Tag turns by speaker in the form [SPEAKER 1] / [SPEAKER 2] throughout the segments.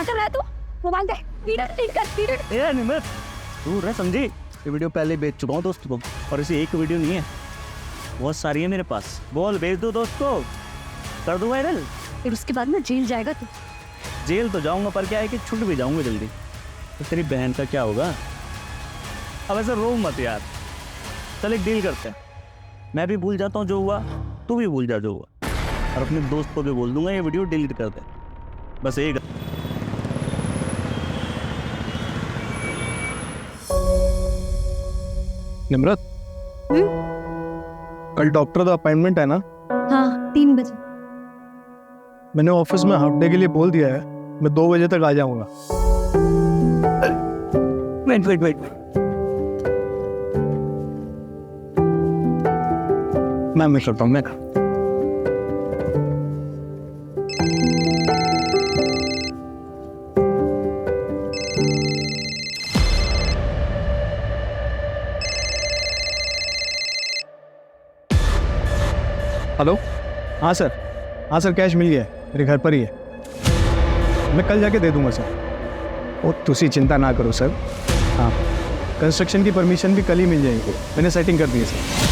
[SPEAKER 1] कर रहा है तू? मोबाइल दे,
[SPEAKER 2] ए निमित, तू रह समझी, ये वीडियो पहले ही बेच चुका हूँ दोस्त को, और इसे एक वीडियो नहीं है, बहुत सारी है मेरे पास। बोल, भेज दो दोस्त को, कर दो वायरल।
[SPEAKER 1] फिर उसके बाद ना जेल जाएगा तू।
[SPEAKER 2] जेल तो जाऊंगा, पर क्या है कि छूट भी जाऊंगा जल्दी। तो तेरी बहन का क्या होगा? अब ऐसे रो मत यार, चल एक डील करते हैं, मैं भी भूल जाता हूँ जो हुआ, तू भी भूल जा जो हुआ, और अपने दोस्त को भी बोल दूंगा ये वीडियो डिलीट कर दे, बस एक।
[SPEAKER 3] निम्रत, कल डॉक्टर का अपॉइंटमेंट है ना?
[SPEAKER 1] हाँ, 3 बजे।
[SPEAKER 3] मैंने ऑफिस में हाफ डे के लिए बोल दिया है, मैं 2 बजे तक आ जाऊंगा।
[SPEAKER 2] वेट, मैं करता हूँ, मैं करता हूँ।
[SPEAKER 3] हेलो, हाँ सर, कैश मिल गया है, मेरे घर पर ही है, मैं कल जाके दे दूंगा सर। ओ तुसी चिंता ना करो सर, हाँ कंस्ट्रक्शन की परमिशन भी कल ही मिल जाएगी, मैंने सेटिंग कर दी है सर।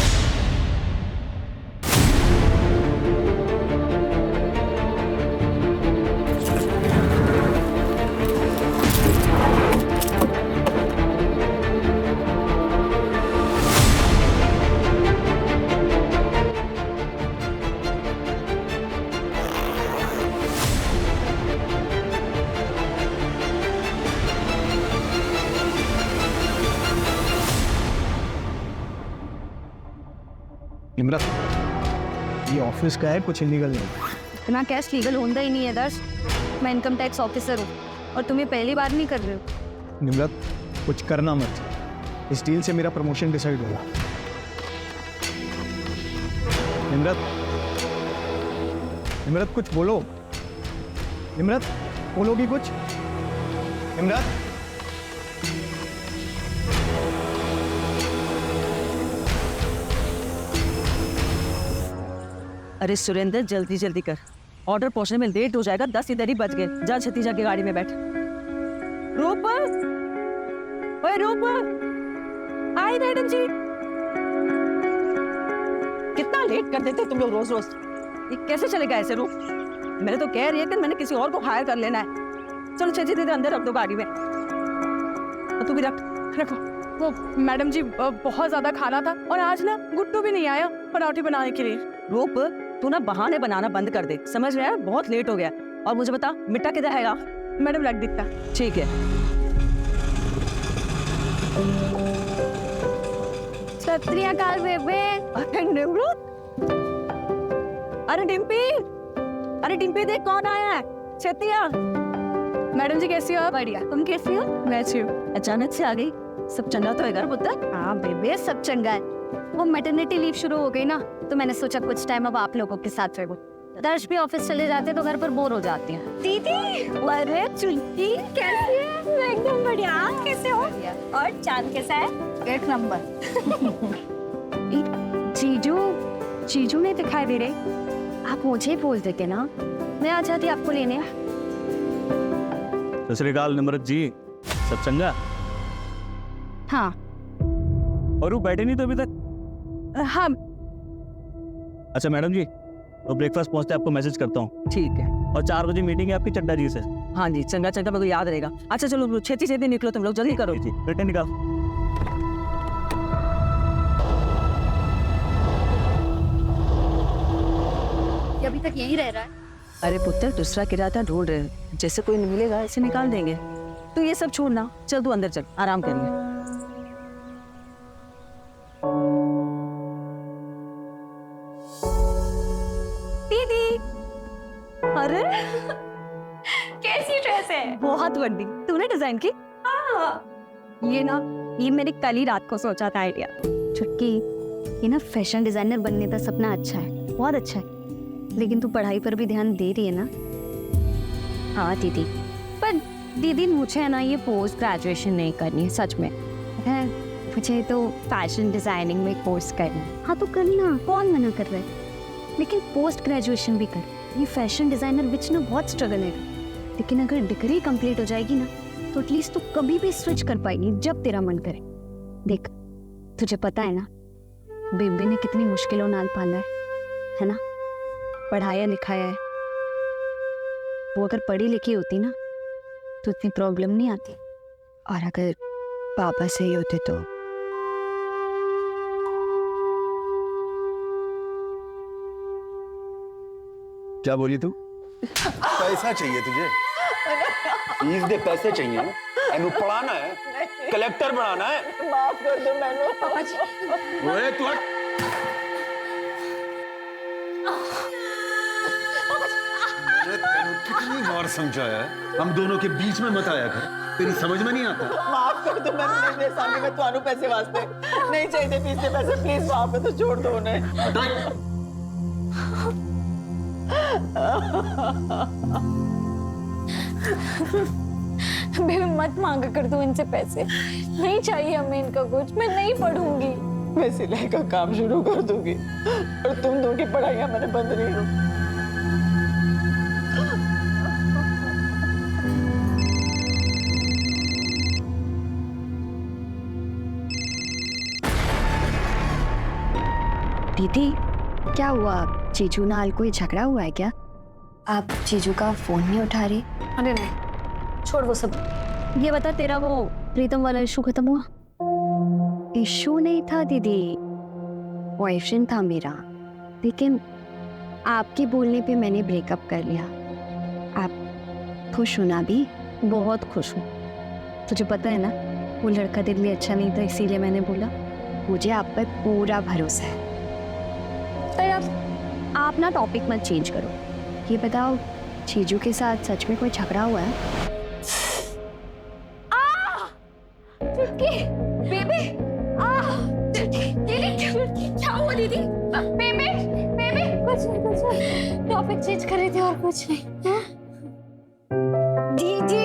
[SPEAKER 3] निम्रत, ये ऑफिस का है, कुछ इलीगल नहीं।
[SPEAKER 1] इतना कैश लीगल होता ही नहीं है दर्श। मैं इनकम टैक्स ऑफिसर हूँ और तुम ये पहली बार नहीं कर रहे हो।
[SPEAKER 3] निम्रत, कुछ करना मत, इस डील से मेरा प्रमोशन डिसाइड होगा। निम्रत कुछ बोलो, निम्रत बोलोगी कुछ? निम्रत,
[SPEAKER 4] अरे सुरेंद्र, जल्दी जल्दी कर, ऑर्डर पहुंचने में लेट हो जाएगा। 10 इधर ही बज गए। जा छती जाके गाड़ी में बैठ। रूपा, ओए रूपा, आई मैडम जी। कितना लेट कर देते तुम लोग रोज रोज। ये कैसे चलेगा ऐसे रूप? मैंने तो कह रही है कि मैंने किसी और को हायर कर लेना है। चलो छती दीदी अंदर रख दो गाड़ी में, और तू भी रखो।
[SPEAKER 5] वो मैडम जी बहुत ज्यादा खाना था और आज ना गुड्डू भी नहीं आया पराठे बनाने के लिए।
[SPEAKER 4] रूप, तू ना बहाने बनाना बंद कर दे, समझ रहा है? बहुत लेट हो गया। और मुझे बता, मिट्टा किधर है?
[SPEAKER 5] मैडम रख दिखता।
[SPEAKER 4] ठीक है।
[SPEAKER 1] सत श्री अकाल बेबे।
[SPEAKER 4] अरे निमृत, अरे डिम्पी देख कौन आया है। छतिया।
[SPEAKER 5] मैडम जी कैसी हो आप?
[SPEAKER 1] बढ़िया, तुम कैसी हो?
[SPEAKER 5] मैं अच्छी हूँ।
[SPEAKER 4] अचानक से आ गई, सब चंगा तो है घर पुत्र?
[SPEAKER 1] हाँ बेबे, सब चंगा है। वो मैटरनिटी लीव शुरू हो गई ना, तो मैंने सोचा कुछ टाइम अब आप लोगों के साथ रहो। दर्श भी ऑफिस चले जाते तो घर पर बोर हो जाती हैं। दीदी, अरे चुंटी कैसी है? मैं एकदम बढ़िया, आप कैसे हो? और चांद कैसा है? 1 नंबर। जीजू नहीं दिखाई दे रहे, आप मुझे बोल देते ना, मैं आ जाती आपको लेने।
[SPEAKER 2] सत श्री अकाल निम्रत जी, सब चंगा?
[SPEAKER 1] हाँ।
[SPEAKER 2] और वो बैठे नहीं तो अभी तक?
[SPEAKER 5] हाँ।
[SPEAKER 2] अच्छा मैडम जी, तो ब्रेकफास्ट पहुंचते आपको मैसेज करता हूँ।
[SPEAKER 4] ठीक है।
[SPEAKER 2] और 4 बजे मीटिंग है आपकी चड्डा जी से।
[SPEAKER 4] हाँ जी, चंगा चंगा, मेरे को याद रहेगा। अच्छा चलो छेती छेती निकलो, तुम लोग जल्दी करो।
[SPEAKER 2] जी, रिटर्न निकाल।
[SPEAKER 1] ये अभी तक यहीं रह रहा है।
[SPEAKER 4] अरे पुत्र, दूसरा किराया ढूंढ रहे हैं, जैसे कोई मिलेगा ऐसे निकाल देंगे। तो ये सब छोड़ना, चल तू अंदर चल, आराम करिए।
[SPEAKER 1] दीदी,
[SPEAKER 4] अरे
[SPEAKER 1] कैसी ड्रेस है?
[SPEAKER 4] बहुत बड़ी, तूने डिजाइन की?
[SPEAKER 1] ये मैंने कल ही रात को सोचा था आइडिया। छुटकी, ये ना फैशन डिजाइनर बनने का सपना अच्छा है, बहुत अच्छा है, लेकिन तू पढ़ाई पर भी ध्यान दे रही है ना? हाँ दीदी, पर दीदी मुझे है ना ये पोस्ट ग्रेजुएशन नहीं करनी है, सच में है, मुझे तो फैशन डिजाइनिंग में कोर्स करना है। हाँ तो करना, कौन मना कर रहा है, लेकिन पोस्ट ग्रेजुएशन भी कर। ये फैशन डिजाइनर विच ना बहुत स्ट्रगल है। लेकिन अगर डिग्री कंप्लीट हो जाएगी ना तो एटलीस्ट तू कभी भी स्विच कर पाएगी जब तेरा मन करे। देख, तुझे पता है ना बेबी ने कितनी मुश्किलों नाल पाला है ना, पढ़ाया लिखाया है। वो अगर पढ़ी लिखी होती ना तो इतनी प्रॉब्लम नहीं आती। और अगर पापा सही होते तो
[SPEAKER 3] क्या बोली तू?
[SPEAKER 6] पैसा चाहिए तुझे? फीस दे पैसे चाहिए ना? एनु पढ़ाना है, कलेक्टर बनाना है।
[SPEAKER 4] माफ कर दो मैनू पापा जी।
[SPEAKER 6] ओए तू हट। मैंने तेनू कितनी बार समझाया है, हम दोनों के बीच में मत आया कर। तेरी समझ में नहीं आता।
[SPEAKER 4] माफ कर दो मैनू, नहीं दे सकती मैं ਤੁਹਾਨੂੰ पैसे वास्ते नहीं चाहिए फीस के पैसे, प्लीज माफ कर दो, छोड़ दो उन्हें।
[SPEAKER 7] बेबी मत मांगा कर तू इनसे पैसे, नहीं चाहिए हमें इनका कुछ। मैं नहीं पढ़ूंगी।
[SPEAKER 4] मैं सिलाई का काम शुरू कर दूंगी और तुम दोनों की पढ़ाइयाँ मैंने बंद नहीं करूँ।
[SPEAKER 1] दीदी क्या हुआ? जीजू नाल कोई झगड़ा हुआ है क्या? आप जीजू का फोन नहीं उठा रही?
[SPEAKER 7] अरे नहीं, छोड़ वो सब।
[SPEAKER 1] ये बता, तेरा वो प्रीतम वाला इशू खत्म हुआ? इशू नहीं था दीदी, बॉयफ्रेंड था मेरा, लेकिन आपके बोलने पे मैंने ब्रेकअप कर लिया। आप खुश हो ना? भी बहुत खुश हूँ। तुझे पता है ना वो लड़का तेरे लिए अच्छा नहीं था, इसीलिए मैंने बोला। मुझे आप पर पूरा भरोसा है। पर आप ना टॉपिक मत चेंज करो। ये बताओ, जीजू के साथ सच में कोई झगड़ा हुआ है?
[SPEAKER 7] बेबी दीदी क्या हुआ? दीदी बेबी बेबी कुछ नहीं, टॉपिक चेंज कर रहे थे और कुछ नहीं।
[SPEAKER 1] दीदी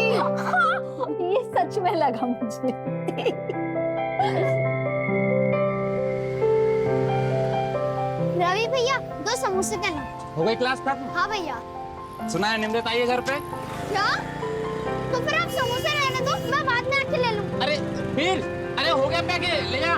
[SPEAKER 1] ये सच में लगा मुझे।
[SPEAKER 8] रवि भैया 2 समोसे देना।
[SPEAKER 9] हो गई क्लास खत्म?
[SPEAKER 8] हाँ भैया।
[SPEAKER 9] सुना है निमरत आई है घर पे?
[SPEAKER 8] क्या? तो फिर आप समोसे रहने दो, मैं बाद में आके ले लूँ।
[SPEAKER 9] अरे फिर, अरे हो गया पैकेज, ले जा।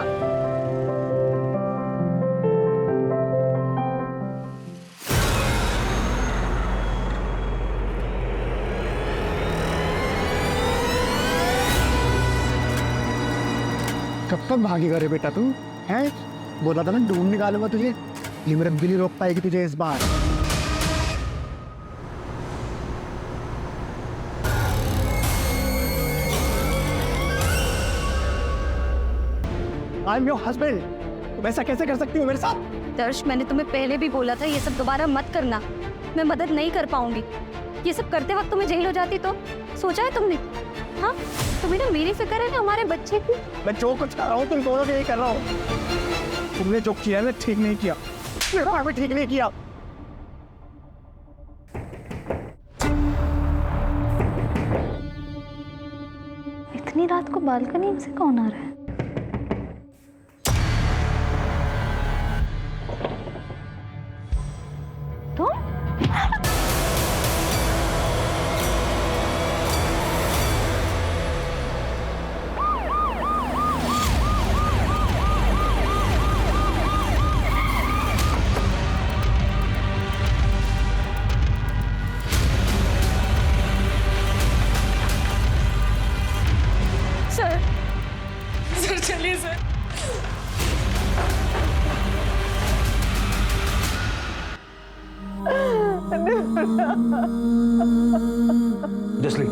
[SPEAKER 3] कब तक भागेगा रे बेटा तू? हैं? बोला था ना ढूंढ निकालूंगा तुझे। निमरत भी नहीं रोक पाएगी तुझे इस बार। I am your husband. तुम ऐसा कैसे कर सकती हो मेरे साथ?
[SPEAKER 1] दर्श, मैंने तुम्हें पहले भी बोला था ये सब दोबारा मत करना। मैं मदद नहीं कर पाऊंगी। ये सब करते वक्त तुम्हें जेल हो जाती तो सोचा है तुमने? हाँ, तुम्हें ना मेरी फिक्र है ना हमारे बच्चे की।
[SPEAKER 3] मैं जो कुछ कर रहा हूँ तुम दोनों के लिए कर रहा हूँ। तुमने जो किया है ना ठीक नहीं किया, मैं ठीक नहीं किया।
[SPEAKER 7] इतनी रात को बालकनी से कौन आ रहा है?
[SPEAKER 5] सर चलिए सर।
[SPEAKER 3] जसली,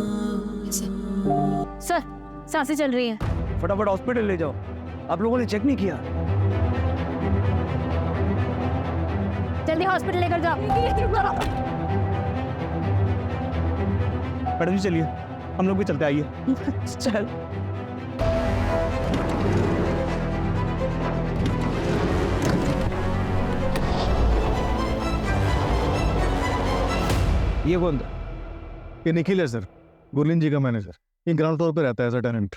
[SPEAKER 1] सर, सांसें चल रही हैं।
[SPEAKER 3] फटाफट हॉस्पिटल ले जाओ। आप लोगों ने चेक नहीं किया?
[SPEAKER 1] जल्दी हॉस्पिटल लेकर जाओ।
[SPEAKER 3] मैडम जी चलिए, हम लोग भी चलते, आइए।
[SPEAKER 4] चल।
[SPEAKER 3] ये कौन था? ये निखिल है सर, गुरलीन जी का मैनेजर। ये ग्राउंड फ्लोर पे रहता है एज अ टेनेंट।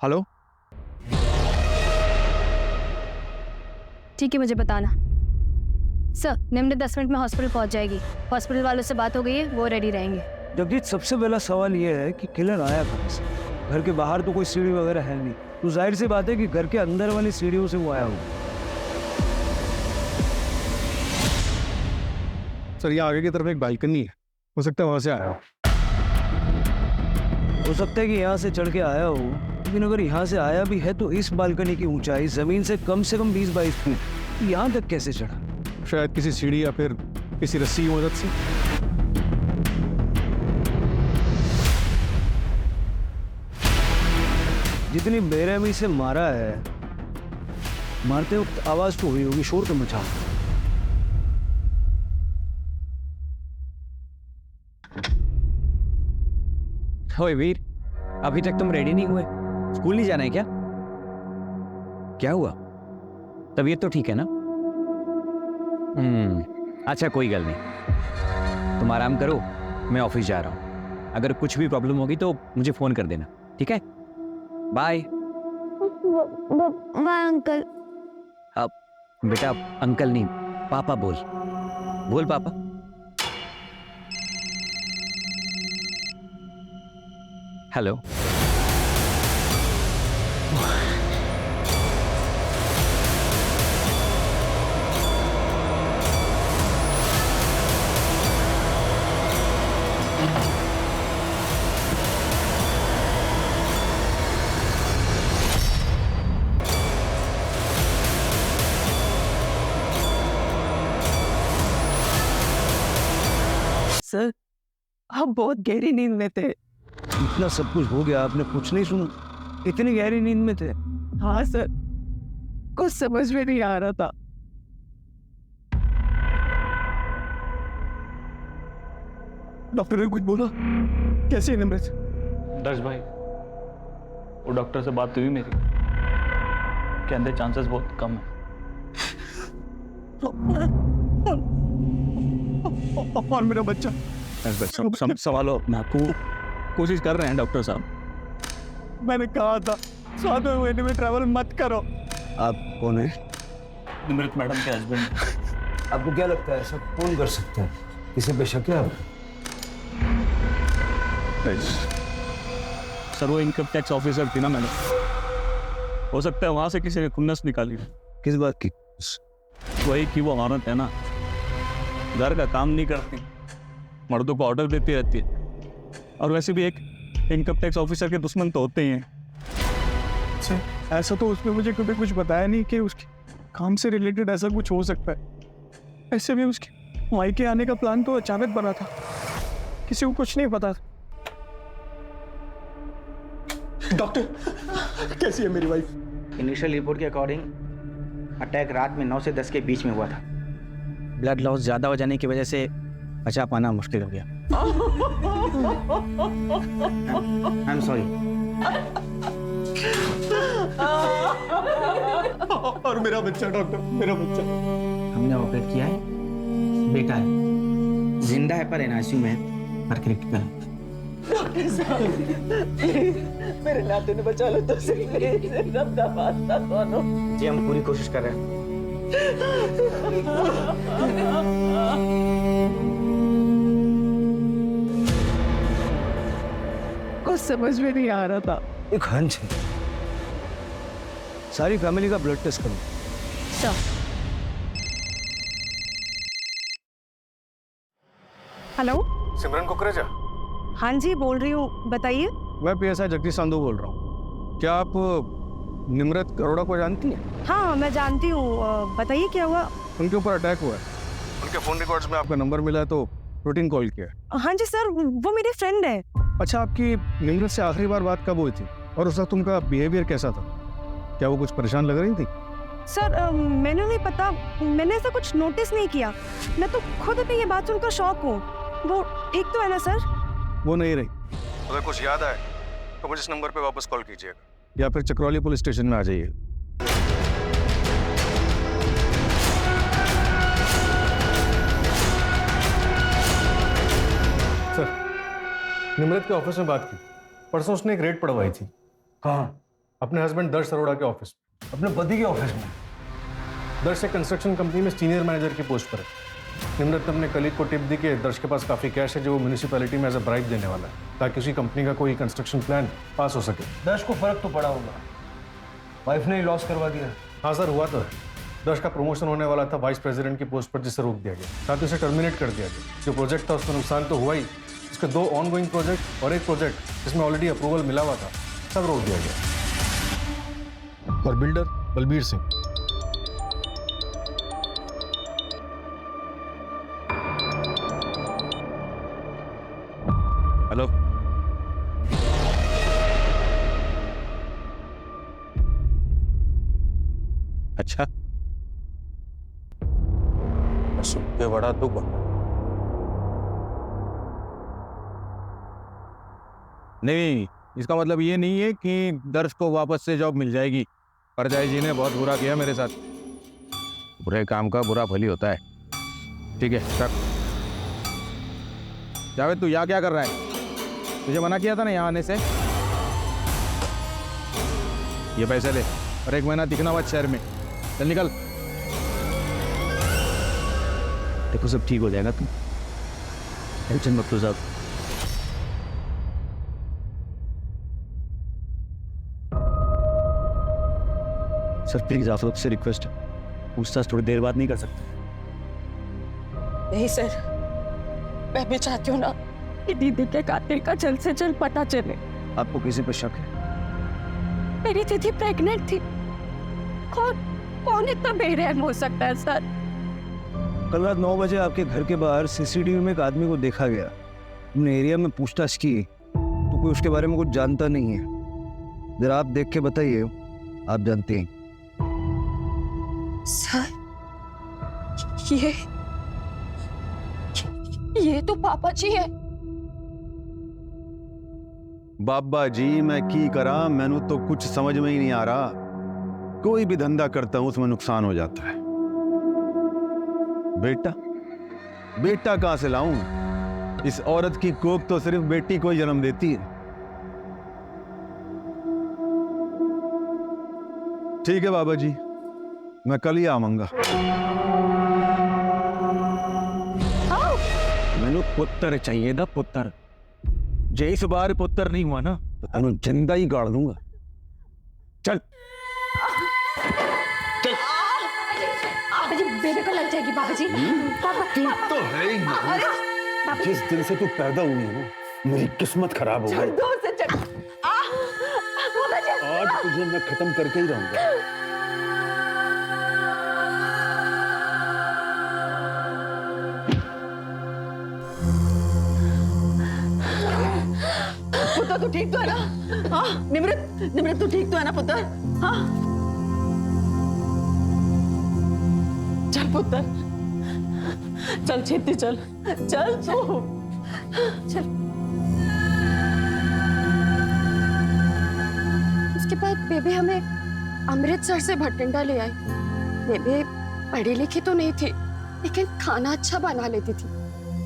[SPEAKER 3] हेलो
[SPEAKER 1] ठीक है, मुझे बताना। सर, निम्न 10 मिनट में हॉस्पिटल पहुंच जाएगी। हॉस्पिटल वालों से बात हो गई है, वो रेडी रहेंगे।
[SPEAKER 3] जगजीत, सबसे पहला सवाल ये है कि किलर आया कहाँ से? घर के बाहर तो कोई सीढ़ी वगैरह है नहीं, तो जाहिर सी बात है कि घर के अंदर वाली सीढ़ियों से वो आया होगा। सर, यहाँ आगे की तरफ एक बालकनी है, हो सकता है वहां से आया हो सकता है कि यहाँ से चढ़ के आया हो, लेकिन अगर यहाँ से आया भी है तो इस बालकनी की ऊंचाई जमीन से कम 20-22 फीट, यहाँ तक कैसे चढ़ा? शायद किसी सीढ़ी या फिर किसी रस्सी की मदद से। जितनी बेरहमी से मारा है, मारते वक्त आवाज तो हुई होगी, शोर तो मचा।
[SPEAKER 10] ओए वीर, अभी तक तुम रेडी नहीं हुए? स्कूल नहीं जाना है क्या? क्या हुआ? तबीयत तो ठीक है ना? अच्छा, कोई गल नहीं, तुम आराम करो, मैं ऑफिस जा रहा हूँ। अगर कुछ भी प्रॉब्लम होगी तो मुझे फोन कर देना, ठीक है? बाय।
[SPEAKER 8] Bye uncle.
[SPEAKER 10] अब बेटा, अंकल नहीं, पापा बोल। बोल पापा। हेलो।
[SPEAKER 4] सर, आप बहुत गहरी नींद में थे।
[SPEAKER 3] इतना सब कुछ हो गया, आपने कुछ नहीं सुना? इतनी गहरी नींद में थे?
[SPEAKER 4] हाँ सर, कुछ समझ में नहीं आ रहा था।
[SPEAKER 3] डॉक्टर ने कुछ बोला? कैसे है निम्रत?
[SPEAKER 2] दर्श भाई, वो डॉक्टर से बात हुई मेरी, कहते चांसेस बहुत कम है।
[SPEAKER 3] और मेरा बच्चा?
[SPEAKER 2] संभालो अपने आप को, कोशिश कर रहे हैं डॉक्टर साहब।
[SPEAKER 3] मैंने कहा था 7वें महीने में ट्रैवल मत करो। आप कौन है?
[SPEAKER 2] निमृत मैडम के हस्बैंड।
[SPEAKER 6] आपको क्या लगता है ऐसा कौन कर सकता है? किसी पे शक है आप?
[SPEAKER 2] सर, वो इनकम टैक्स ऑफिसर थी ना मैडम, हो सकता है वहां से किसी ने खुन्नस निकाली।
[SPEAKER 3] किस बात की?
[SPEAKER 2] वही कि वो औरत है ना, घर का काम नहीं करती, मर्दों को ऑर्डर देती रहती है, और वैसे भी एक इनकम टैक्स ऑफिसर के दुश्मन तो होते ही हैं।
[SPEAKER 3] अच्छा, ऐसा तो उसने मुझे कभी कुछ बताया नहीं कि उसके काम से रिलेटेड ऐसा कुछ हो सकता है। ऐसे भी उसके मायके आने का प्लान तो अचानक बना था, किसी को कुछ नहीं पता था। डॉक्टर, कैसी है मेरी वाइफ?
[SPEAKER 9] इनिशियल रिपोर्ट के अकॉर्डिंग अटैक रात में 9 से 10 के बीच में हुआ था। ब्लड लॉस ज़्यादा हो जाने की वजह से बचा पाना मुश्किल हो गया। I am sorry.
[SPEAKER 3] और मेरा बच्चा डॉक्टर, मेरा बच्चा?
[SPEAKER 9] हमने ऑपरेट किया है, बेटा है, जिंदा है पर एनआईसीयू में है, पर क्रिटिकल है।
[SPEAKER 4] डॉक्टर साहब, मेरे नाते ने बचा लो तो सही, सब दामाद था दोनों।
[SPEAKER 9] जी, हम पूरी कोशिश कर रहे हैं।
[SPEAKER 4] कुछ समझ में नहीं आ रहा था।
[SPEAKER 3] एक हंच है, सारी फैमिली का ब्लड टेस्ट करो।
[SPEAKER 1] सर,
[SPEAKER 5] हेलो,
[SPEAKER 3] सिमरन कुकरेजा?
[SPEAKER 5] हाँ जी, बोल रही हूँ, बताइए।
[SPEAKER 3] मैं PSI जगदीश संधू बोल रहा हूँ। क्या आप निम्रत अरोड़ा को जानती हैं?
[SPEAKER 5] हाँ, मैं जानती हूँ, बताइए क्या हुआ।
[SPEAKER 3] उनके ऊपर अटैक हुआ है, उनके फोन रिकॉर्ड्स में आपका नंबर मिला तो रूटीन कॉल किया।
[SPEAKER 5] हाँ जी सर, वो मेरी फ्रेंड है।
[SPEAKER 3] अच्छा, आपकी निम्रत से आखिरी बार बात कब हुई थी और उस वक्त उनका बिहेवियर कैसा था? क्या वो कुछ परेशान लग रही थी?
[SPEAKER 5] सर, मैंने नहीं पता, मैंने ऐसा कुछ नोटिस नहीं किया। मैं तो खुद अपनी ये बात सुनकर शॉक हूँ। वो ठीक तो है ना सर?
[SPEAKER 3] वो नहीं रही। अगर कुछ याद आए तो मुझे इस नंबर पे वापस कॉल कीजिएगा या फिर चक्रौली पुलिस स्टेशन में आ जाइए। सर, निम्रत के ऑफिस में बात की। परसों उसने एक रेड पड़वाई थी।
[SPEAKER 6] कहाँ?
[SPEAKER 3] अपने हस्बैंड दर्श अरोड़ा के ऑफिस।
[SPEAKER 6] अपने पति के ऑफिस में?
[SPEAKER 11] दर्श एक कंस्ट्रक्शन कंपनी में सीनियर मैनेजर की पोस्ट पर है। निम्रत ने अपने कलीग को टिप दी कि दर्श के पास काफ़ी कैश है जो वो म्यूनिसिपैलिटी में एज अ ब्राइब देने वाला है, ताकि उसी कंपनी का कोई कंस्ट्रक्शन प्लान पास हो सके।
[SPEAKER 3] दर्श को फर्क तो पड़ा होगा, वाइफ ने ही लॉस करवा दिया।
[SPEAKER 11] हाँ सर, हुआ तो है। दर्श का प्रमोशन होने वाला था वाइस प्रेसिडेंट की पोस्ट पर, जिसे रोक दिया गया, साथ ही उसे टर्मिनेट कर दिया गया। जो प्रोजेक्ट था उसका नुकसान तो हुआ ही, उसके 2 ऑनगोइंग प्रोजेक्ट और एक प्रोजेक्ट जिसमें ऑलरेडी अप्रूवल मिला हुआ था, सब रोक दिया गया। और बिल्डर बलबीर सिंह।
[SPEAKER 10] हेलो, अच्छा,
[SPEAKER 6] सुन के बड़ा दुख हुआ।
[SPEAKER 3] नहीं, इसका मतलब ये नहीं है कि दर्श को वापस से जॉब मिल जाएगी। परजाई जी ने बहुत बुरा किया मेरे साथ। बुरे काम का बुरा फल ही होता है। ठीक है, चल। जावेद, तू यहाँ क्या कर रहा है? तुझे मना किया था ना यहाँ आने से। ये पैसे ले और 1 महीना दिखना मत शहर में। चल निकल।
[SPEAKER 2] देखो सब ठीक हो जाएगा, तुम टेंशन मत लो साहब। सर प्लीज आप लोग से रिक्वेस्ट है, पूछताछ थोड़ी देर बाद नहीं कर सकते?
[SPEAKER 4] नहीं सर, मैं भी चाहती हूँ ना कि दीदी के कातिल का जल्द से जल्द पता चले।
[SPEAKER 2] आपको किसी पर शक है?
[SPEAKER 4] मेरी दीदी प्रेग्नेंट थी। कौन इतना बेरहम हो सकता है सर?
[SPEAKER 2] कल रात 9 बजे आपके घर के बाहर सीसीटीवी में एक आदमी को देखा गया। हमने एरिया में पूछताछ की तो कोई उसके बारे में कुछ जानता नहीं है। जरा आप देख के बताइए, आप जानते हैं।
[SPEAKER 4] सर, ये तो पापा जी है।
[SPEAKER 6] बाबा जी मैं की करा, मैनू तो कुछ समझ में ही नहीं आ रहा। कोई भी धंधा करता हूं उसमें नुकसान हो जाता है। बेटा कहां से लाऊं? इस औरत की कोख तो सिर्फ बेटी को ही जन्म देती है। ठीक है बाबा जी, मैं कल ही आऊंगा।
[SPEAKER 2] मैंने पुत्र चाहिए था, पुत्र। जे इस बार पुत्र नहीं हुआ ना तो तेन जिंदा ही गाड़ दूंगा। चल
[SPEAKER 7] बाबा जी, बेबी को लग जाएगी बाबा जी। पापा
[SPEAKER 6] तो है ही नहीं। जिस दिन से तू पैदा हुई है ना, मेरी किस्मत खराब हो गई। आज तुझे मैं खत्म करके ही रहूंगा।
[SPEAKER 4] पुत्र तू ठीक तो है ना? हाँ निमृत तू ठीक तो है ना पुत्र? हाँ चल पुत्र, चल छेती चल तू चल।
[SPEAKER 5] उसके बाद बेबी हमें अमृतसर से भटिंडा ले आई। बेबी पढ़ी लिखी तो नहीं थी, लेकिन खाना अच्छा बना लेती थी।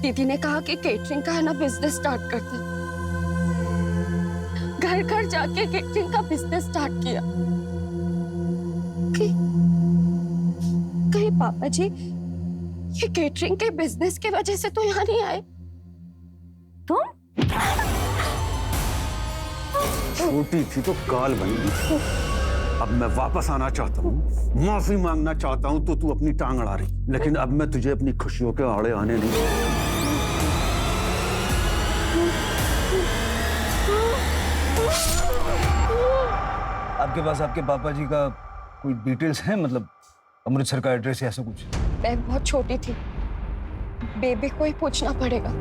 [SPEAKER 5] दीदी ने कहा कि केटरिंग का है ना बिजनेस स्टार्ट करते। घर घर जाके केटरिंग का बिजनेस स्टार्ट किया। कहीं पापा जी ये केटरिंग के बिजनेस की वजह से तो यहाँ नहीं आए?
[SPEAKER 7] तुम
[SPEAKER 6] छोटी थी तो काल बन गई। अब मैं वापस आना चाहता हूँ, माफी मांगना चाहता हूँ, तो तू अपनी टांग अड़ा रही। लेकिन अब मैं तुझे अपनी खुशियों के आड़े आने नहीं दूंगा।
[SPEAKER 3] आपके पास आपके पापा जी का कोई डिटेल्स है, मतलब अमृतसर का एड्रेस या ऐसा कुछ?
[SPEAKER 5] मैं बहुत छोटी थी, बेबी को ही पूछना पड़ेगा।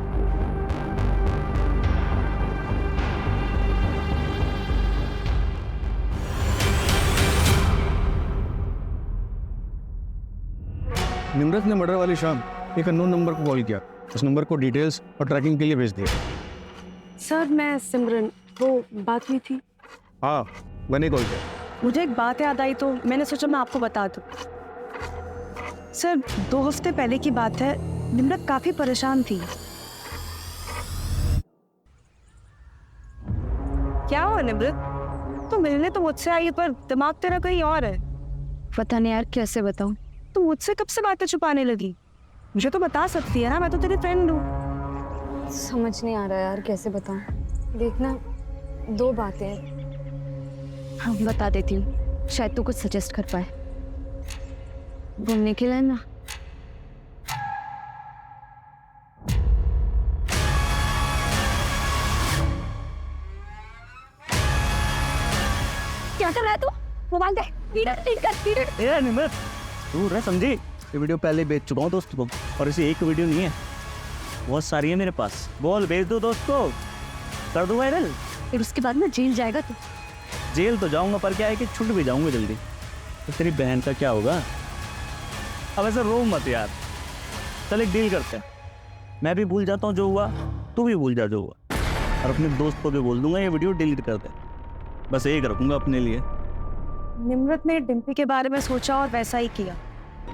[SPEAKER 3] निम्रत ने मर्डर वाली शाम एक अननोन नंबर को कॉल किया। उस नंबर को डिटेल्स और ट्रैकिंग के लिए भेज दिया।
[SPEAKER 5] सर मैं सिमरन, वो बात हुई थी।
[SPEAKER 3] हाँ, मैंने कॉल किया।
[SPEAKER 5] मुझे एक बात याद आई तो मैंने सोचा मैं आपको बता दूं। सर 2 हफ्ते पहले की बात है, निम्रत काफी परेशान थी। क्या हुआ निम्रत? तो मिलने तो मुझसे आई पर दिमाग तेरा कहीं और है।
[SPEAKER 1] पता नहीं यार कैसे बताऊं,
[SPEAKER 4] तू मुझसे कब से बातें छुपाने लगी? मुझे तो बता सकती है ना, मैं तो तेरी फ्रेंड हूँ।
[SPEAKER 1] समझ नहीं आ रहा यार कैसे बताऊं। देखना, 2 बातें हैं। हाँ बता देती हूँ, शायद तू कुछ सजेस्ट कर पाए। घूमने के लिए ना,
[SPEAKER 7] क्या कर रहा है तू? मोबाइल दे।
[SPEAKER 2] ए निमित, तू रह समझी, ये वीडियो पहले ही बेच चुका हूँ दोस्त को, और इसे एक वीडियो नहीं है, बहुत सारी है मेरे पास। बोल, भेज दो दोस्त को, कर दो वायरल।
[SPEAKER 1] फिर उसके बाद ना जेल जाएगा तू।
[SPEAKER 2] जेल तो जाऊंगा, पर क्या है कि छूट भी जाऊंगा जल्दी। तो तेरी बहन का क्या होगा? अब ऐसे रो मत यार, चल एक डील करते हैं। मैं भी भूल जाता हूँ जो हुआ, तू भी भूल जा जो हुआ, और अपने दोस्त को भी बोल दूंगा ये वीडियो डिलीट कर दे। बस एक रखूंगा अपने लिए।
[SPEAKER 4] निम्रत ने डिम्पी के बारे में सोचा और वैसा ही किया,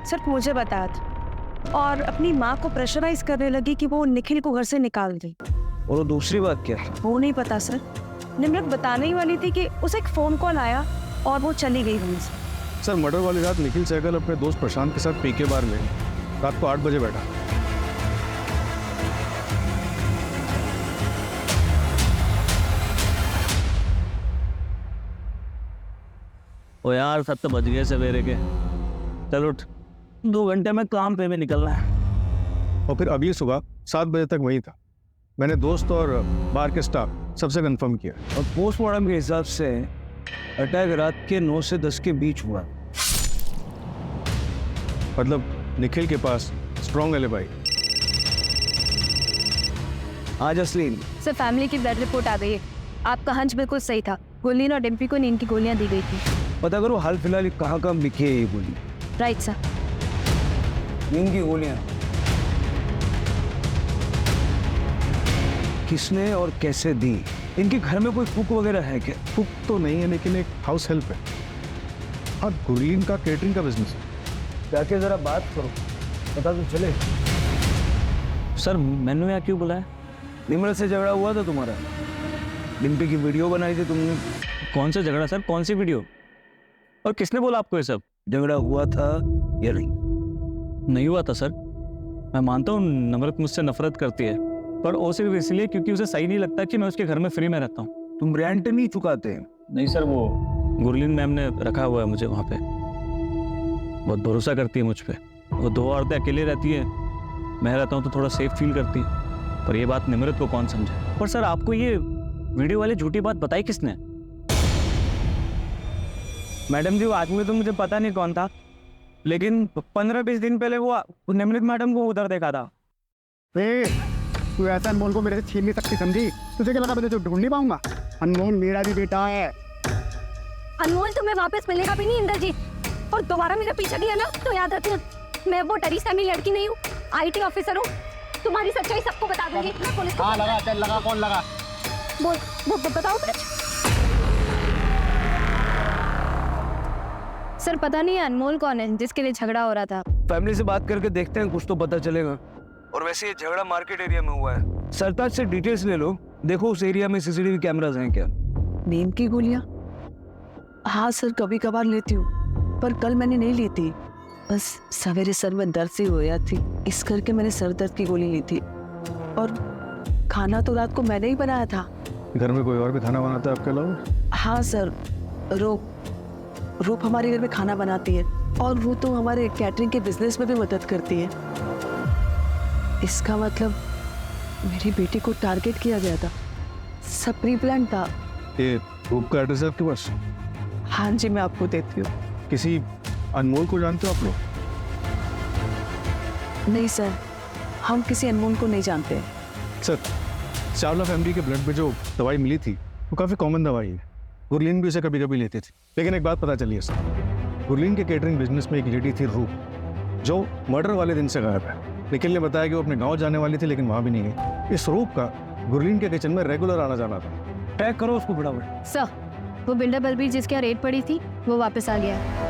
[SPEAKER 4] सिर्फ मुझे बताया था, और अपनी माँ को प्रेशराइज करने लगी कि वो निखिल को घर से निकाल दे।
[SPEAKER 9] और वो दूसरी बात क्या है?
[SPEAKER 4] वो नहीं पता सर, निम्रत बताने ही वाली थी कि उसे एक फोन कॉल आया और वो चली गई वहीं से।
[SPEAKER 3] सर मर्डर वाली रात निखिल सहगल अपने दोस्त प्रशांत के साथ पीके बार में रात को 8 बजे बैठा।
[SPEAKER 2] ओ यार 7 बज गए सवेरे के, चल उठ, 2 घंटे में काम पे भी निकलना है।
[SPEAKER 3] और फिर अगली सुबह 7 बजे तक वही था। मैंने दोस्त और बार के स्टाफ सबसे कंफर्म किया।
[SPEAKER 9] और पोस्टमार्टम के हिसाब से अटैक रात के 9 से 10 के बीच हुआ।
[SPEAKER 3] मतलब निखिल के पास स्ट्रॉन्ग एलिबाई।
[SPEAKER 9] आज असलीन
[SPEAKER 1] सर फैमिली की ब्लड रिपोर्ट आ गई है। आपका हंच बिल्कुल सही था, गुरलीन और डिम्पी को नींद की गोलियां दी गई थी।
[SPEAKER 9] पता करो हाल फिलहाल कहाँ कहाँ लिखी है ये गोली।
[SPEAKER 1] Right sir.
[SPEAKER 9] नींद की गोलियां किसने और कैसे दी? इनके घर में कोई कुक वगैरह है क्या?
[SPEAKER 3] कुक तो नहीं है, लेकिन एक हाउस हेल्प है। हाँ, गुरलीन का केटरिंग का बिजनेस है।
[SPEAKER 9] जाके जरा बात करो, पता तो चले।
[SPEAKER 2] सर मैंने यहाँ क्यों बुलाया?
[SPEAKER 9] निम्रत से झगड़ा हुआ था तुम्हारा, डिम्पी की वीडियो बनाई थी तुमने।
[SPEAKER 2] कौन सा झगड़ा सर, कौन सी वीडियो, और किसने बोला आपको ये सब?
[SPEAKER 9] झगड़ा हुआ था या नहीं?
[SPEAKER 2] नहीं हुआ था सर। मैं मानता हूँ नम्रत मुझसे नफरत करती है, पर वो सिर्फ इसलिए क्योंकि उसे सही नहीं लगता कि मैं उसके घर में फ्री में रहता हूँ।
[SPEAKER 9] तुम रेंट नहीं चुकाते?
[SPEAKER 2] नहीं सर, वो गुरलीन मैम ने रखा हुआ है मुझे वहाँ पे, बहुत भरोसा करती है मुझ पे। वो 2 औरतें अकेली रहती है, मैं रहता हूँ तो थोड़ा सेफ फील करती है, पर ये बात निम्रत को कौन समझे। पर सर आपको ये वीडियो वाली झूठी बात बताई किसने?
[SPEAKER 9] मैडम जी, वो आदमी तो मुझे पता नहीं कौन था, लेकिन 15-20 दिन पहले वो निम्रत मैडम को उधर देखा था।
[SPEAKER 12] तू ऐसा अनमोल को मेरे से छीन नहीं सकती, समझी? तुझे क्या लगा मैं तुझे ढूंढ नहीं पाऊंगा? अनमोल मेरा भी बेटा है।
[SPEAKER 7] अनमोल तुम्हें वापस मिलेगा भी नहीं इंद्रजीत, और दोबारा मेरा पीछा किया ना तो याद रखना, मैं वो डरी सहमी लड़की नहीं हूँ, IT ऑफिसर हूँ। तुम्हारी सच्चाई सबको बता दूंगी। मैं पुलिस को
[SPEAKER 12] लगा, चल लगा, कौन लगा?
[SPEAKER 7] बोल बताओ कुछ।
[SPEAKER 1] सर पता नहीं अनमोल कौन है जिसके लिए झगड़ा हो रहा था।
[SPEAKER 9] फैमिली से बात करके देखते हैं, कुछ तो पता चलेगा। और वैसे ये झगड़ा मार्केट एरिया में हुआ है। सरताज से डिटेल्स ले लो, देखो उस एरिया में CCTV कैमरास हैं क्या?
[SPEAKER 4] नींद की गोलियां? हाँ सर, कभी कभार लेती हूँ, पर कल मैंने नहीं ली थी। बस सवेरे सर में दर्द सी हो थी, इस करके मैंने सर दर्द की गोली ली थी। और खाना तो रात को मैंने ही बनाया था।
[SPEAKER 3] घर में कोई और भी खाना बनाता है आपके अलावा?
[SPEAKER 4] हाँ सर, रूप हमारे घर में खाना बनाती है, और वो तो हमारे कैटरिंग के बिजनेस में भी मदद करती है। इसका मतलब मेरी बेटी को टारगेट किया गया था, सब प्री प्लान था।
[SPEAKER 3] ये रूप का एड्रेस है आपके पास?
[SPEAKER 4] हाँ जी, मैं आपको देती हूँ।
[SPEAKER 3] किसी अनमोल को जानते हो आप लोग?
[SPEAKER 4] नहीं सर, हम किसी अनमोल को नहीं जानते।
[SPEAKER 3] सर, चावला फैमिली के ब्लड में जो दवाई मिली थी वो काफ़ी कॉमन दवाई है। गुरलीन भी उसे कभी कभी लेती थी, लेकिन एक बात पता चली है सर, गुरलीन के केटरिंग बिजनेस में एक लेडी थी रूप, जो मर्डर वाले दिन से गायब है। निखिल ने बताया कि वो अपने गांव जाने वाली थी, लेकिन वहां भी नहीं गई। इस रूप का गुरलीन के किचन में रेगुलर आना जाना था।
[SPEAKER 9] ट्रैक करो उसको फटाफट।
[SPEAKER 1] सर, वो बिल्डर बलबीर जिसके यहाँ रेड पड़ी थी वो वापस आ गया है।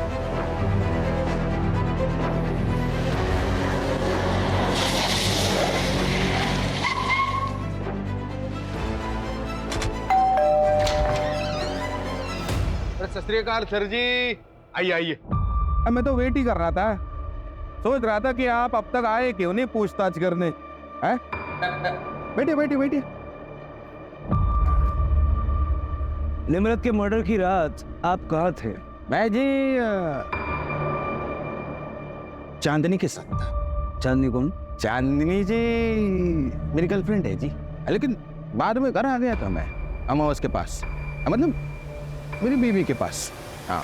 [SPEAKER 12] सत श्री अकाल सर जी, आइए आइए। अब मैं तो वेट ही कर रहा था,
[SPEAKER 9] सोच रहा था कि आप अब तक आए क्यों नहीं पूछताछ करने। हैं? बैठिए बैठिए बैठिए।
[SPEAKER 2] निम्रत के मर्डर की रात आप कहाँ थे?
[SPEAKER 9] मैं जी चांदनी के साथ था।
[SPEAKER 2] चांदनी कौन?
[SPEAKER 9] चांदनी जी मेरी गर्लफ्रेंड है जी, लेकिन बाद में घर आ गया था मैं अमावस के पास, मतलब मेरी बीवी के पास। हाँ,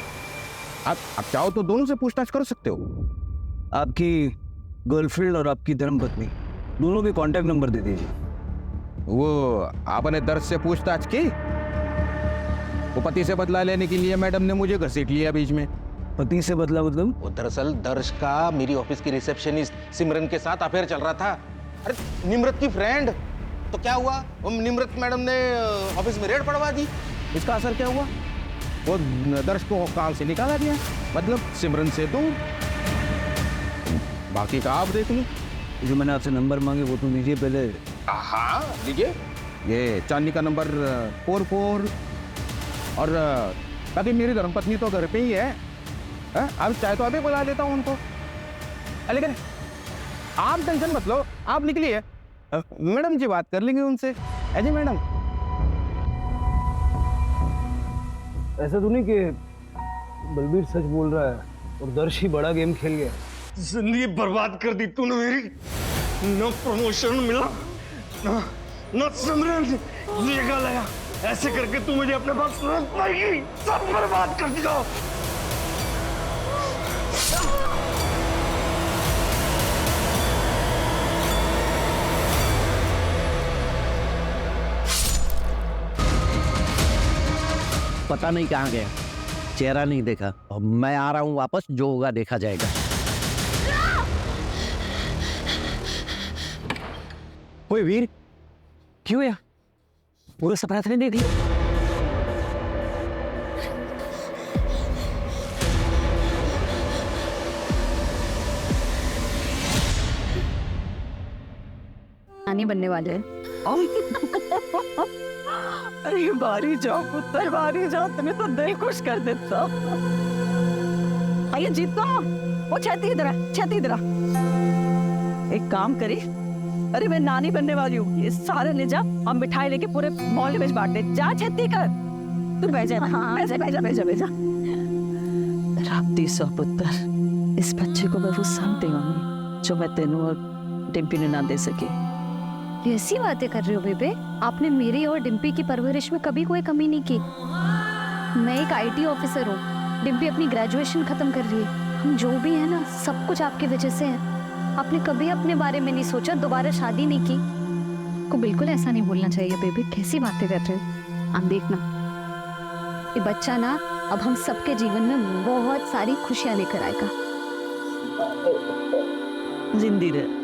[SPEAKER 9] आप चाहो तो दोनों से पूछताछ कर सकते हो।
[SPEAKER 2] आपकी गर्लफ्रेंड और आपकी धर्मपत्नी दोनों के कांटेक्ट नंबर दे दीजिए।
[SPEAKER 9] वो आपने दर्श से पूछताछ की? वो पति से बदला लेने के लिए मैडम ने मुझे घसीट लिया बीच में।
[SPEAKER 2] पति से बदला मतलब?
[SPEAKER 13] वो दरअसल दर्श का मेरी ऑफिस की रिसेप्शनिस्ट सिमरन के साथ अफेयर चल रहा था। अरे निम्रत की फ्रेंड, तो क्या हुआ, वो निम्रत मैडम ने ऑफिस में रेड पड़वा दी।
[SPEAKER 9] इसका असर क्या हुआ? वो दर्श को काम से निकाला गया, मतलब सिमरन से दूर। बाकी का आप देख लो।
[SPEAKER 2] जो मैंने आपसे नंबर मांगे वो तो दीजिए पहले।
[SPEAKER 9] हाँ लीजिए, ये चांदनी का नंबर 44। और बाकी मेरी धर्मपत्नी तो घर पे ही है। आप चाहे तो अभी बुला लेता हूँ उनको, लेकिन आप टेंशन मत लो, आप निकलिए, मैडम जी बात कर लेंगे उनसे। जी मैडम।
[SPEAKER 2] ऐसा तो नहीं कि बलबीर सच बोल रहा है और दर्श ही बड़ा गेम खेल गया?
[SPEAKER 6] जिंदगी बर्बाद कर दी तूने मेरी। न प्रमोशन मिला, न सिमरन जगह लगा। ऐसे करके तू मुझे अपने पास रख पाएगी। सब बर्बाद कर दिया।
[SPEAKER 14] पता नहीं कहाँ गया, चेहरा नहीं देखा। अब मैं आ रहा हूँ वापस, जो होगा देखा जाएगा।
[SPEAKER 10] ओए वीर, क्यों यार? पूरा सपना तो नहीं देख लिया?
[SPEAKER 1] नानी बनने वाले हैं।
[SPEAKER 4] अरे बारी जाओ पुत्र, बारी जाओ, तुम्हें तो दिल खुश कर देता। आइए जीतो, वो छेती इधर, छेती इधर। एक काम करी, अरे मैं नानी बनने वाली हूँ, ये सारे ले जा और मिठाई लेके पूरे मोहल्ले में बांट दे। जा छेती कर, तू बह जा, बह जा। राप्ती सौ पुत्र, इस बच्चे को मैं वो सब देवांगी जो मैं तेनू और डिम्पी ने ना दे सकी।
[SPEAKER 1] ऐसी बातें कर रहे हो बेबे? आपने मेरी और डिम्पी की परवरिश में कभी कोई कमी नहीं की। मैं एक IT ऑफिसर हूँ, डिम्पी अपनी ग्रेजुएशन खत्म कर रही है। हम जो भी है ना, सब कुछ आपकी वजह से है। आपने कभी अपने बारे में नहीं सोचा, दोबारा शादी नहीं की। को बिल्कुल ऐसा नहीं बोलना चाहिए बेबी। कैसी बातें कर रहे हो आप? देखना, ये बच्चा ना अब हम सबके जीवन में बहुत सारी खुशियां लेकर आएगा।
[SPEAKER 4] जिंदी रहे।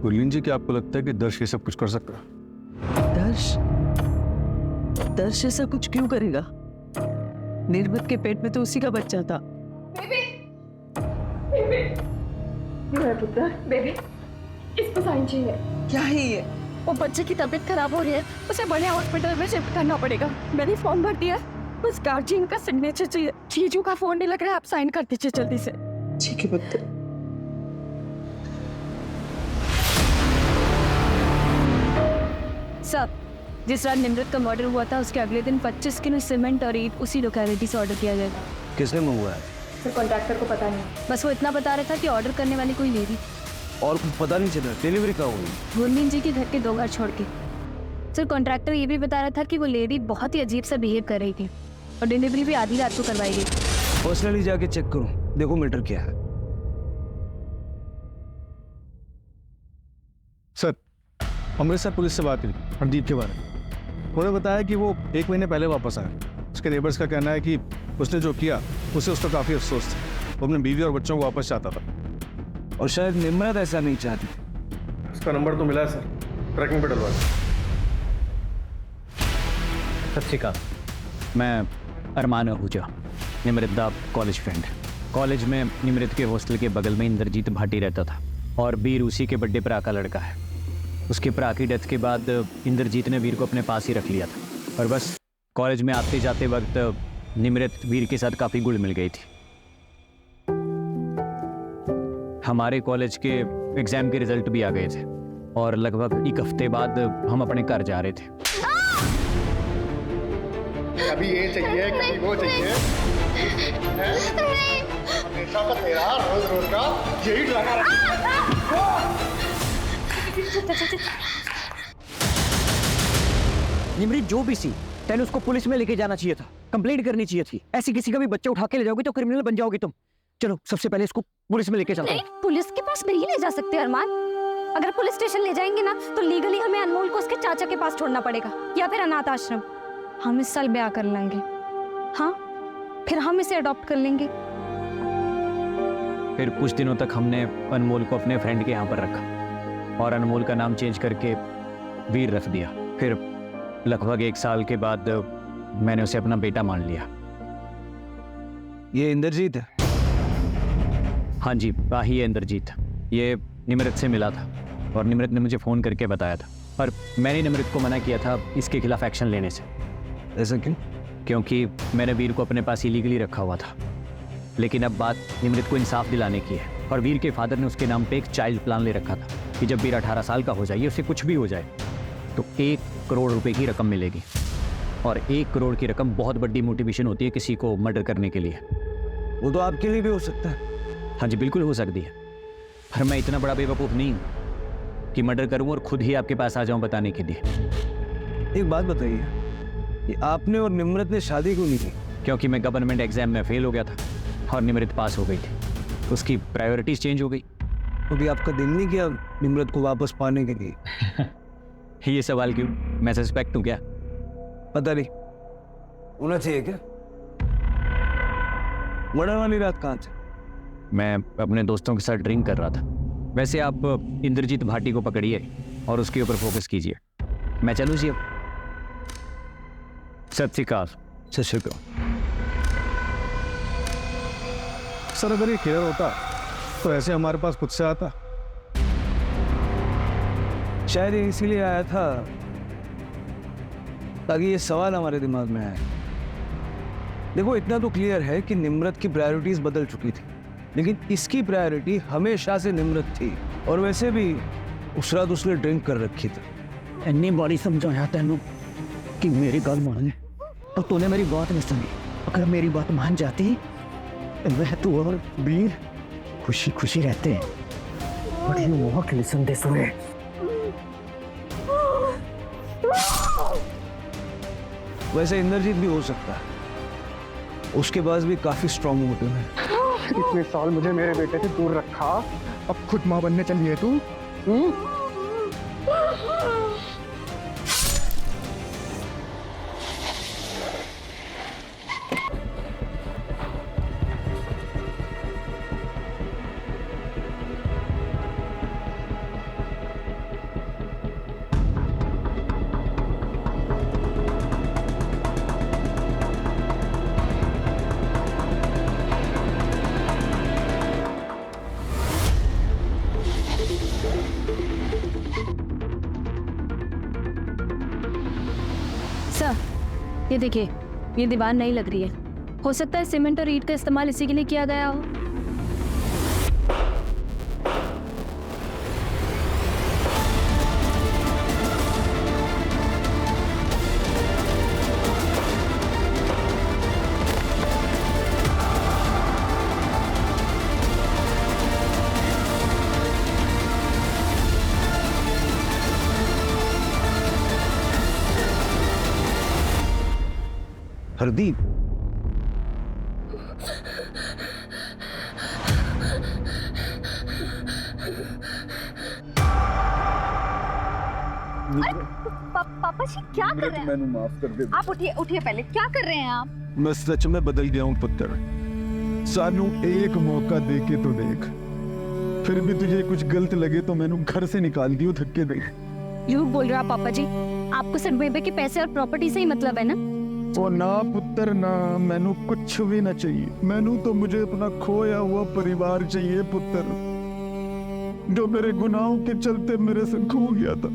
[SPEAKER 11] गुरलीन जी, क्या आपको लगता है कि दर्श ये सब कुछ कर सकता है?
[SPEAKER 4] दर्श ऐसा कुछ क्यों करेगा? निर्मत के पेट में तो उसी का बच्चा था।
[SPEAKER 5] बेबी, इसको साइन चाहिए।
[SPEAKER 4] क्या है ये?
[SPEAKER 5] वो बच्चे की तबीयत खराब हो रही है, उसे बड़े हॉस्पिटल में शिफ्ट करना पड़ेगा। मैंने फॉर्म भर दिया, बस गार्जियन का सिग्नेचर चाहिए। चीजू का फोन नहीं लग रहा है, आप साइन कर दीजिए जल्दी से।
[SPEAKER 4] ठीक है पुत्र।
[SPEAKER 1] सब जिस रात निम्रत का मर्डर हुआ था, उसके अगले दिन 25 किलो सीमेंट और ईंट उसी लोकेलिटी से ऑर्डर किया गया।
[SPEAKER 2] किसने मंगवाया?
[SPEAKER 5] सर, कॉन्ट्रैक्टर को पता नहीं,
[SPEAKER 1] बस वो इतना बता रहा था कि ऑर्डर करने वाली कोई लेडी।
[SPEAKER 2] और कुछ पता नहीं चला? डिलीवरी कहाँ हुई?
[SPEAKER 1] गुरमीन जी के घर के 2 घर छोड़ के। सर, कॉन्ट्रैक्टर ये भी बता रहा था कि वो लेडी बहुत ही अजीब सा बिहेव कर रही थी और डिलीवरी भी आधी रात को करवाई गई।
[SPEAKER 2] पर्सनली जाके चेक करो, देखो मैटर क्या है।
[SPEAKER 11] सर, अमृतसर पुलिस से बात हुई हरदीप के बारे में। उन्होंने बताया कि वो 1 महीने पहले वापस आया।
[SPEAKER 3] उसके नेबर्स का कहना है कि उसने जो किया उसे उसका काफ़ी अफसोस था। वो अपने बीवी और बच्चों को वापस चाहता था।
[SPEAKER 2] और शायद निम्रत ऐसा नहीं चाहती।
[SPEAKER 11] उसका नंबर तो मिला है सर, ट्रैकिंग पे डलवा दें।
[SPEAKER 10] सत श्री अकाल, मैं अरमान आहूजा, निमृत दा कॉलेज फ्रेंड। कॉलेज में निमृत के हॉस्टल के बगल में इंद्रजीत भाटी रहता था और वीर उसी के बड़े भरा का लड़का है। उसके भरा की डेथ के बाद इंद्रजीत ने वीर को अपने पास ही रख लिया था और बस कॉलेज में आते जाते वक्त निमृत वीर के साथ काफ़ी घुल मिल गई थी। हमारे कॉलेज के एग्ज़ाम के रिजल्ट भी आ गए थे और लगभग एक हफ्ते बाद हम अपने घर जा रहे थे।
[SPEAKER 12] कभी ये चाहिए कभी वो चाहिए, हमेशा का तेरा रोज रोज का यही ड्रामा
[SPEAKER 10] निमृत जो भी सी, तेने उसको पुलिस में लेके जाना चाहिए था, कंप्लेंट करनी चाहिए थी। ऐसी किसी का भी बच्चा उठा के ले जाओगे तो क्रिमिनल बन जाओगे तुम। चलो सबसे पहले इसको पुलिस में लेके चलते हैं।
[SPEAKER 7] पुलिस के पास नहीं ले जा सकते अरमान। अगर पुलिस स्टेशन ले जाएंगे ना तो लीगली हमें अनमोल को उसके चाचा के पास छोड़ना पड़ेगा या फिर अनाथ आश्रम। हम इस साल ब्याह कर लेंगे, हाँ, फिर हम इसे अडॉप्ट कर लेंगे।
[SPEAKER 10] फिर कुछ दिनों तक हमने अनमोल को अपने फ्रेंड के यहाँ पर रखा और अनमोल का नाम चेंज करके वीर रख दिया। फिर लगभग 1 साल के बाद मैंने उसे अपना बेटा मान लिया।
[SPEAKER 2] ये इंद्रजीत है?
[SPEAKER 10] हाँ जी, ही है इंद्रजीत। ये निमृत से मिला था और निमृत ने मुझे फ़ोन करके बताया था, पर मैंने निमृत को मना किया था इसके खिलाफ एक्शन लेने से।
[SPEAKER 2] ऐसा क्यों?
[SPEAKER 10] क्योंकि मैंने वीर को अपने पास इलीगली रखा हुआ था। लेकिन अब बात निमृत को इंसाफ दिलाने की है और वीर के फादर ने उसके नाम पे एक चाइल्ड प्लान ले रखा था कि जब वीर 18 साल का हो जाए, उसे कुछ भी हो जाए तो 1 करोड़ रुपए की रकम मिलेगी। और 1 करोड़ की रकम बहुत बड़ी मोटिवेशन होती है किसी को मर्डर करने के लिए।
[SPEAKER 2] वो तो आपके लिए भी हो सकता है।
[SPEAKER 10] हाँ जी, बिल्कुल हो सकती है, पर मैं इतना बड़ा बेवकूफ़ नहीं हूँ कि मर्डर करूँ और खुद ही आपके पास आ जाऊँ बताने के लिए।
[SPEAKER 2] एक बात बताइए, ये आपने और निमृत ने शादी क्यों नहीं की?
[SPEAKER 10] क्योंकि मैं गवर्नमेंट एग्जाम में फेल हो गया था और निमृत पास हो गई थी, उसकी प्रायोरिटीज चेंज हो गई।
[SPEAKER 2] अभी आपका दिल नहीं किया निमृत को वापस पाने के लिए?
[SPEAKER 10] ये सवाल क्यों? मैं सस्पेक्ट हूँ क्या?
[SPEAKER 2] पता नहीं, होना चाहिए क्या? मर्डर वाली रात कहाँ थे?
[SPEAKER 10] मैं अपने दोस्तों के साथ ड्रिंक कर रहा था। वैसे आप इंद्रजीत भाटी को पकड़िए और उसके ऊपर फोकस कीजिए। मैं चलूँ जी अब? सत श्री अकाल।
[SPEAKER 2] सत श्री अकाल।
[SPEAKER 3] सर अगर ये क्लियर होता तो ऐसे हमारे पास खुद से आता।
[SPEAKER 2] शायद ये इसीलिए आया था ताकि ये सवाल हमारे दिमाग में आए। देखो, इतना तो क्लियर है कि निमृत की प्रायोरिटीज बदल चुकी थी, लेकिन इसकी प्रायोरिटी हमेशा से निमृत थी। और वैसे भी उस रात उसने ड्रिंक कर रखी थी।
[SPEAKER 14] इन्नी बारी समझाया तेनू कि मेरी गल मान, और तूने मेरी बात नहीं सुनी। अगर मेरी बात मान जाती तो मैं तू और वीर खुशी खुशी रहते हैं। But you want listen this way.
[SPEAKER 2] वैसे इंद्रजीत भी हो सकता है, उसके पास भी काफी स्ट्रॉन्ग मोटिव है।
[SPEAKER 12] इतने साल मुझे मेरे बेटे से दूर रखा, अब खुद माँ बनने चली है तू?
[SPEAKER 7] ये देखिए, ये दीवार नई लग रही है। हो सकता है सीमेंट और ईंट का इस्तेमाल इसी के लिए किया गया हो।
[SPEAKER 2] हरदीप,
[SPEAKER 7] पापा जी क्या कर रहे हैं?
[SPEAKER 3] मैंने माफ कर दे।
[SPEAKER 7] आप उठिए उठिए, पहले क्या कर रहे हैं आप?
[SPEAKER 3] मैं सच में बदल गया हूँ पुत्र। सानू एक मौका दे के तो देख, फिर भी तुझे कुछ गलत लगे तो मैंने घर से निकाल दियो धक्के दे।
[SPEAKER 7] झूठ बोल रहे हो आप पापा जी। आपको सिर्फ बेबे के पैसे और प्रॉपर्टी से ही मतलब है ना?
[SPEAKER 3] ओ ना पुत्र ना, मैनू कुछ भी ना चाहिए। मैनू तो मुझे अपना खोया हुआ परिवार चाहिए पुत्र, जो मेरे गुनाहों के चलते मेरे से खो गया था।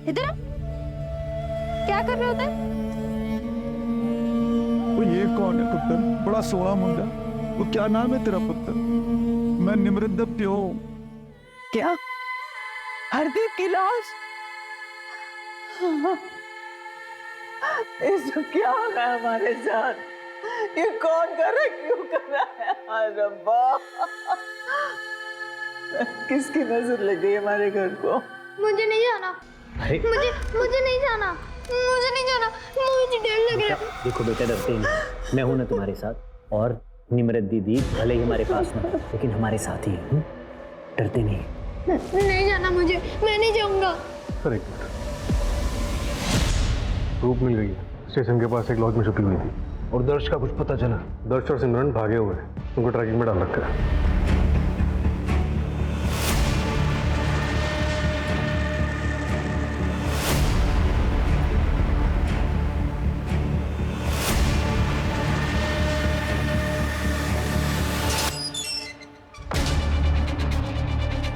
[SPEAKER 7] इधर आ। क्या कर रहे होते?
[SPEAKER 3] वो ये कौन है पुत्र? बड़ा सोहा मुंडा। वो क्या नाम है तेरा पुत्र? मैं निमृत दा प्यो।
[SPEAKER 4] क्या? हरदीप की लाश? इसको क्या हो रहा है हमारे साथ? ये कौन कर रहा है, क्यों कर रहा है? हाय रब्बा, किसकी नजर लग गई हमारे घर को?
[SPEAKER 8] मुझे नहीं जाना। मुझे नहीं जाना। मुझे नहीं जाना। मुझे डर लग रहा है।
[SPEAKER 10] देखो बेटा, डरते नहीं, मैं हूं ना तुम्हारे साथ। और निमृत दीदी भले ही हमारे पास ना, लेकिन हमारे साथ ही है। डरते नहीं।
[SPEAKER 8] नहीं जाना मुझे, मैं नहीं जाऊंगा।
[SPEAKER 11] सर एक मिनट, रूप मिल गई है। स्टेशन के पास एक लॉज में छुपी हुई थी और दर्श का कुछ पता चला। दर्श और सिमरन भागे हुए हैं, उनको ट्रैकिंग में डाल रखा है।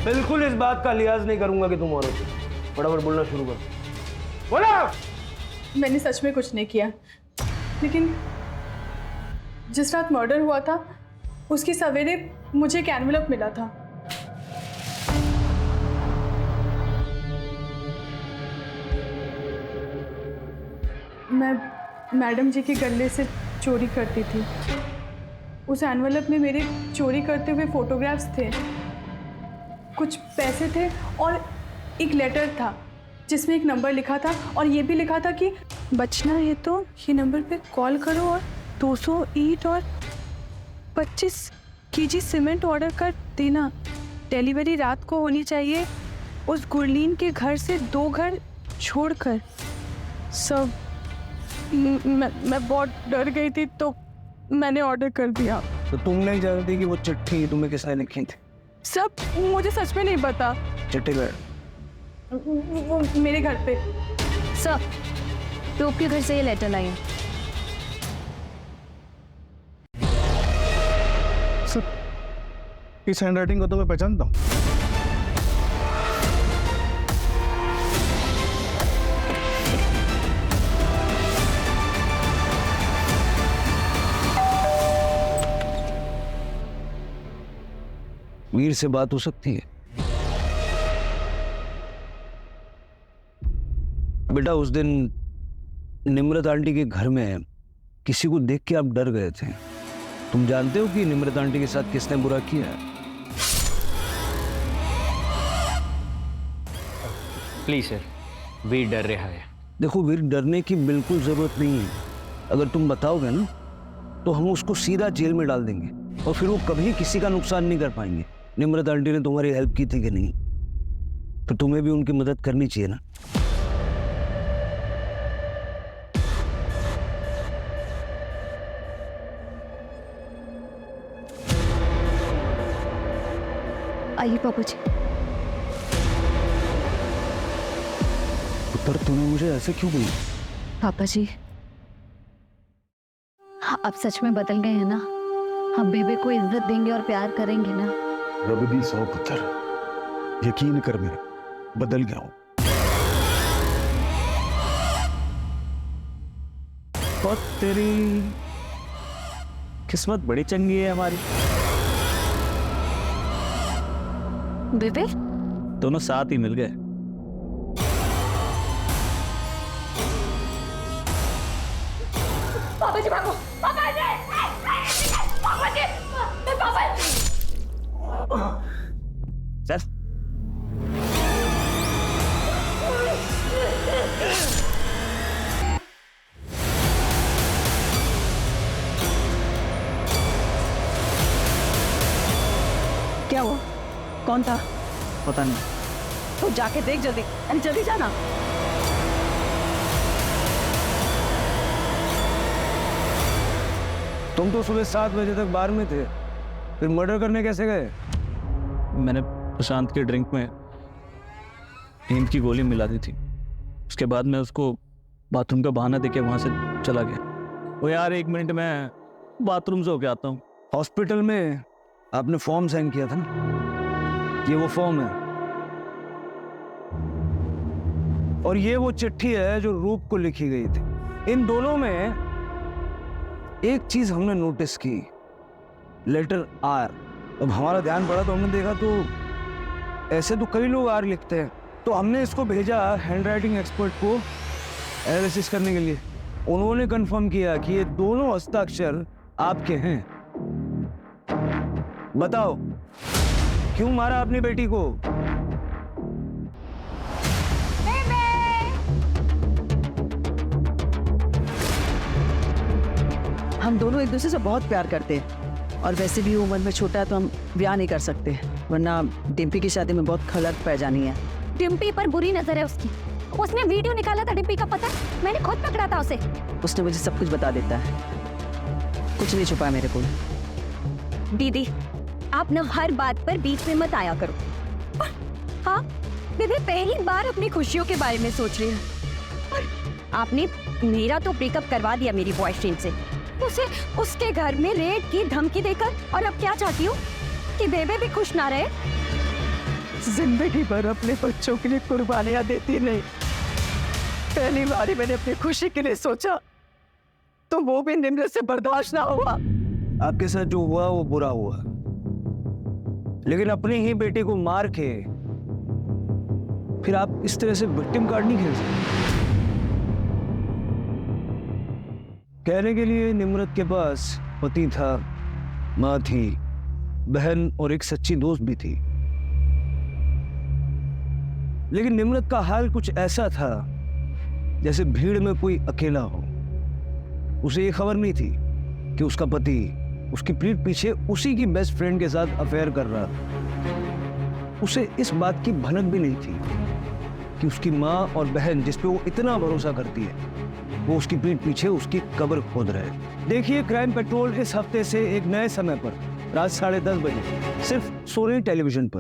[SPEAKER 6] बिल्कुल इस बात का लिहाज नहीं करूंगा कि तुम औरत हो। फटाफट बोलना शुरू कर। बोला।
[SPEAKER 15] मैंने सच में कुछ नहीं किया, लेकिन जिस रात मर्डर हुआ था उसकी सवेरे मुझे एक एनवेलप मिला था। मैं मैडम जी के गले से चोरी करती थी। उस एनवेलप में मेरे चोरी करते हुए फोटोग्राफ्स थे, कुछ पैसे थे और एक लेटर था जिसमें एक नंबर लिखा था और ये भी लिखा था कि बचना है तो ये नंबर पे कॉल करो और 200 ईंट और 25 केजी सीमेंट ऑर्डर कर देना। डिलीवरी रात को होनी चाहिए उस गुरलीन के घर से 2 घर छोड़कर। सब मैं बहुत डर गई थी तो मैंने ऑर्डर कर दिया।
[SPEAKER 6] तो तुम नहीं जानती कि वो चिट्ठी तुम्हें किसने लिखी थी?
[SPEAKER 15] सब मुझे सच में नहीं पता।
[SPEAKER 6] चिट्ठी गए
[SPEAKER 15] वो मेरे घर पे।
[SPEAKER 7] सर, रूप के घर से ये लेटर लाई है।
[SPEAKER 3] सर, इस हैंडराइटिंग को तो मैं पहचानता हूँ।
[SPEAKER 6] वीर से बात हो सकती है? बेटा, उस दिन निमृत आंटी के घर में किसी को देख के आप डर गए थे। तुम जानते हो कि निमृत आंटी के साथ किसने बुरा किया है?
[SPEAKER 10] प्लीज सर, वीर डर रहा है।
[SPEAKER 6] देखो वीर, डरने की बिल्कुल जरूरत नहीं है। अगर तुम बताओगे ना तो हम उसको सीधा जेल में डाल देंगे और फिर वो कभी किसी का नुकसान नहीं कर पाएंगे। निमृत आंटी ने तुम्हारी हेल्प की थी कि नहीं? तो तुम्हें भी उनकी मदद करनी चाहिए ना।
[SPEAKER 7] आइए पापा जी।
[SPEAKER 6] पुत्र, तूने मुझे ऐसे क्यों बोला?
[SPEAKER 7] पापा जी, आप सच में बदल गए हैं ना? हम बेबे को इज्जत देंगे और प्यार करेंगे ना?
[SPEAKER 3] रब दी सौ पुत्र, यकीन कर मेरा, बदल गया हूं।
[SPEAKER 2] और तेरी किस्मत बड़ी चंगी है हमारी।
[SPEAKER 7] बेबे,
[SPEAKER 2] दोनों साथ ही मिल गए।
[SPEAKER 8] पापा जी भागो। पापा जी, पापा जी, पापा जी।
[SPEAKER 2] चल।
[SPEAKER 4] क्या हुआ? कौन था?
[SPEAKER 2] पता नहीं।
[SPEAKER 4] तो जाके देख जल्दी, अरे जल्दी जाना।
[SPEAKER 3] तुम तो सुबह 7 बजे तक बार में थे, फिर मर्डर करने कैसे गए?
[SPEAKER 2] मैंने प्रशांत के ड्रिंक में नींद की गोली मिला दी थी। उसके बाद मैं उसको बाथरूम का बहाना देके वहां से चला गया। वो यार 1 मिनट में बाथरूम से होके आता हूँ।
[SPEAKER 3] हॉस्पिटल में आपने फॉर्म साइन किया था ना, ये वो फॉर्म है और ये वो चिट्ठी है जो रूप को लिखी गई थी। इन दोनों में एक चीज हमने नोटिस की, लेटर आर। अब हमारा ध्यान पड़ा तो हमने देखा तो ऐसे तो कई लोग आर लिखते हैं, तो हमने इसको भेजा हैंड राइटिंग एक्सपर्ट को एनालिसिस करने के लिए। उन्होंने कंफर्म किया कि ये दोनों हस्ताक्षर आपके हैं। बताओ क्यों मारा अपनी बेटी को?
[SPEAKER 4] हम दोनों एक दूसरे से बहुत प्यार करते हैं और वैसे भी उम्र में छोटा है तो हम ब्याह नहीं कर सकते, वरना डिम्पी की शादी में बहुत खलत पै जानी है।
[SPEAKER 7] डिम्पी पर बुरी नजर है उसकी। उसने वीडियो निकाला था डिम्पी का, पता है? मैंने खुद पकड़ा था उसे।
[SPEAKER 4] उसने मुझे सब कुछ बता देता है, कुछ नहीं छुपा मेरे को।
[SPEAKER 7] दीदी आप न हर बात पर बीच में मत आया करो। हाँ दीदी पहली बार अपनी खुशियों के बारे में सोच रही है। आपने मेरा तो ब्रेकअप करवा दिया मेरी बॉयफ्रेंड से, उसे उसके घर में रेड की धमकी देकर, और अब क्या चाहती हूँ कि बेबे भी खुश ना रहे।
[SPEAKER 4] जिंदगी भर अपने बच्चों के लिए कुर्बानियां देती नहीं, पहली बार ही मैंने अपनी खुशी के लिए सोचा तो वो भी निम्रत से बर्दाश्त ना हुआ।
[SPEAKER 3] आपके साथ जो हुआ वो बुरा हुआ, लेकिन अपनी ही बेटी को मार के फिर आप इस तरह से विक्टिम कार्ड नहीं खेल सकते। कहने के लिए निम्रत के पास पति था, माँ थी, बहन और एक सच्ची दोस्त भी थी, लेकिन निम्रत का हाल कुछ ऐसा था जैसे भीड़ में कोई अकेला हो। उसे ये खबर नहीं थी कि उसका पति उसकी पीठ पीछे उसी की बेस्ट फ्रेंड के साथ अफेयर कर रहा था। उसे इस बात की भनक भी नहीं थी कि उसकी माँ और बहन जिस पे वो इतना भरोसा करती है वो उसकी पीठ पीछे उसकी कब्र खोद रहे। देखिए क्राइम पेट्रोल इस हफ्ते से एक नए समय पर रात 10:30 बजे सिर्फ सोनी टेलीविजन पर।